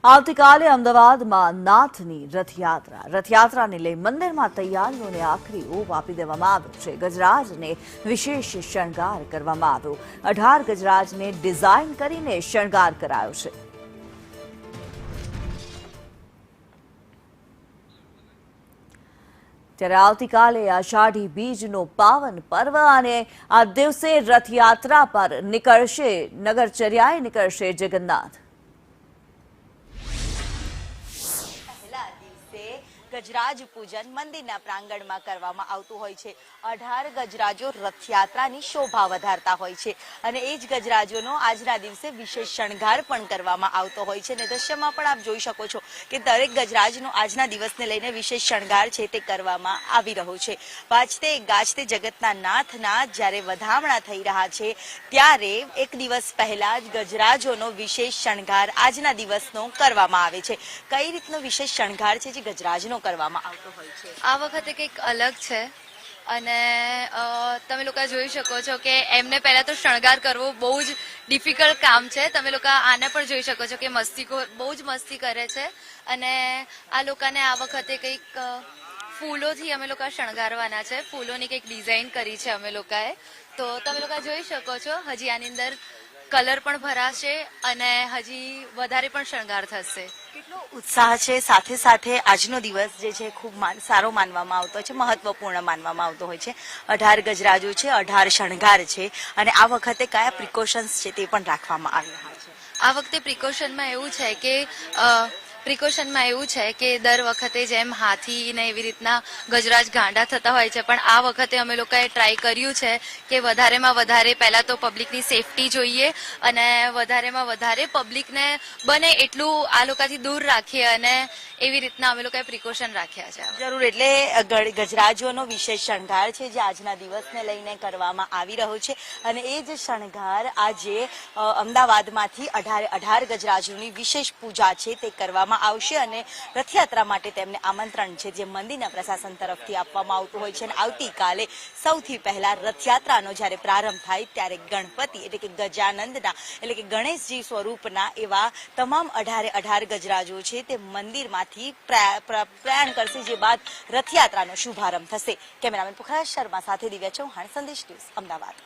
આવતીકાલે અમદાવાદમાં નાથની રથયાત્રાને લઈ મંદિરમાં તૈયારીઓને આખરી ઓપ આપી દેવામાં આવ્યો છે। ગજરાજને વિશેષ શણગાર કરવામાં આવ્યો। 18 ગજરાજને ડિઝાઇન કરીને શણગાર કરાયો છે। ત્યારે આવતીકાલે આષાઢી બીજનો પાવન પર્વ અને આ દિવસે રથયાત્રા પર નીકળશે નગરચર્યાએ નીકળશે જગન્નાથ। ગજરાજ પૂજન મંદિરના પ્રાંગણમાં કરવામાં આવતું હોય છે। 18 ગજરાજો રથયાત્રાની શોભા વધારતા હોય છે અને એ જ ગજરાજોનો આજના દિવસે વિશેષ શણગાર પણ કરવામાં આવતો હોય છે। અને દ્રશ્યમાં પણ આપ જોઈ શકો છો કે દરેક ગજરાજનો આજના દિવસને લઈને વિશેષ શણગાર છે તે કરવામાં આવી રહ્યો છે। વાજતે ગાજતે જગતના નાથના જ્યારે વધામણા થઈ રહ્યા છે ત્યારે એક દિવસ પહેલા જ ગજરાજોનો વિશેષ શણગાર આજના દિવસનો કરવામાં આવે છે। કઈ રીતનો વિશેષ શણગાર છે જે ગજરાજનો કરવામાં આવતો હોય છે? આ વખતે કંઈક અલગ છે અને તમે લોકો જોઈ શકો છો કે એમને પહેલા તો શણગાર કરવો બહુ જ ડિફિકલ્ટ કામ છે। તમે લોકો આને પણ જોઈ શકો છો કે બહુ જ મસ્તી કરે છે અને આ લોકોને આ વખતે કંઈક ફૂલોથી અમે લોકો શણગારવાના છે। ફૂલોની કંઈક ડિઝાઇન કરી છે અમે લોકોએ, તો તમે લોકો જોઈ શકો છો હજી આની અંદર કલર પણ ભરાશે અને હજી વધારે પણ શણગાર થશે। કેટલો ઉત્સાહ છે, સાથે સાથે આજનો દિવસ જે છે ખૂબ સારો માનવામાં આવતો હોય છે, મહત્વપૂર્ણ માનવામાં આવતો હોય છે। 18 ગજરાજો છે, 18 શણગાર છે અને આ વખતે કયા પ્રિકોશન્સ છે તે પણ રાખવામાં આવી રહ્યા છે? આ વખતે પ્રિકોશનમાં એવું છે કે દર વખતે જેમ હાથી ને એવી રીતના ગજરાજ ગાંડા થતા હોય છે, પણ આ વખતે અમે લોકોએ ટ્રાય કર્યું છે કે વધારેમાં વધારે પહેલા તો પબ્લિકની સેફટી જોઈએ અને વધારેમાં વધારે પબ્લિકને બને એટલું આ લોકોથી દૂર રાખીએ અને એવી રીતના અમે લોકોએ પ્રિકોશન રાખ્યા છે। જરૂર, એટલે ગજરાજોનો વિશેષ શણગાર છે જે આજના દિવસને લઈને કરવામાં આવી રહ્યો છે અને એ જ શણગાર આજે અમદાવાદમાંથી 18 ગજરાજોની વિશેષ પૂજા છે તે કરવામાં આવશે અને રથયાત્રા માટે તેમને આમંત્રણ છે જે મંદિરના પ્રશાસન તરફથી આપવામાં આવતું હોય છે। અને આવતીકાલે સૌથી પહેલા રથયાત્રાનો જ્યારે પ્રારંભ થાય ત્યારે ગણપતિ એટલે કે ગજાનંદના એટલે કે ગણેશજી સ્વરૂપના એવા તમામ 18 ગજરાજો છે તે મંદિરમાંથી પ્રયાણ કરશે, જે બાદ રથયાત્રાનો શુભારંભ થશે। કેમેરામેન પુખરાજ શર્મા સાથે દિવ્યા ચૌહાણ, સંદેશ ન્યૂઝ, અમદાવાદ।